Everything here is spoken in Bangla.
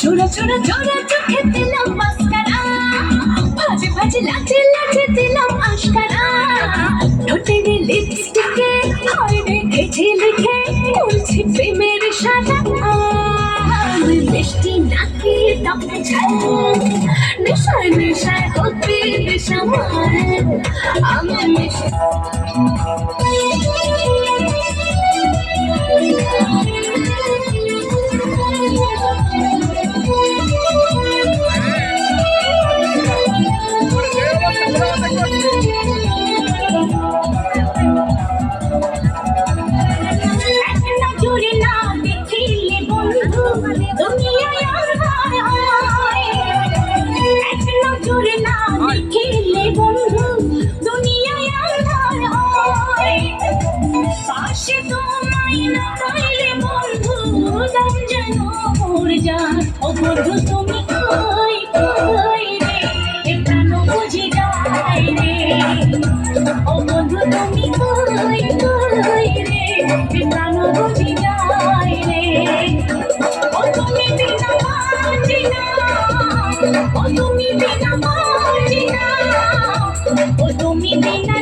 ছোড়া ছোড়া ছোড়া চোখে দিলাম মাস্কারা, ভাজে ভাজে লাচে লাচে দিলাম আশকারা, ঠোঁটে লিপস্টিকে হয় রেখেছি লিখে বলছি প্রেমের সাদা মিষ্টি নাকি টক ঝাল, নেশায় নেশায় হতে নেশামার আমি মিষ্টি। জুড়ে না দেখিলে বন্ধু দুনিয়ায় আর হয়, এক নজরে না দেখিলে বন্ধু দুনিয়ায় আর হয়, পাশে তোমায় না পাইলে বন্ধু দাম যেন মরে যায়। ও বন্ধু তুমি কই কই রে, এ প্রাণ বুঝি যায় রে, ও বন্ধু তুমি কই কই রে, এ প্রাণ বুঝি যায় রে, ও তুমি বিনা বাঁচি না, ও তুমি বিনা বাঁচি না, ও তুমি বিনা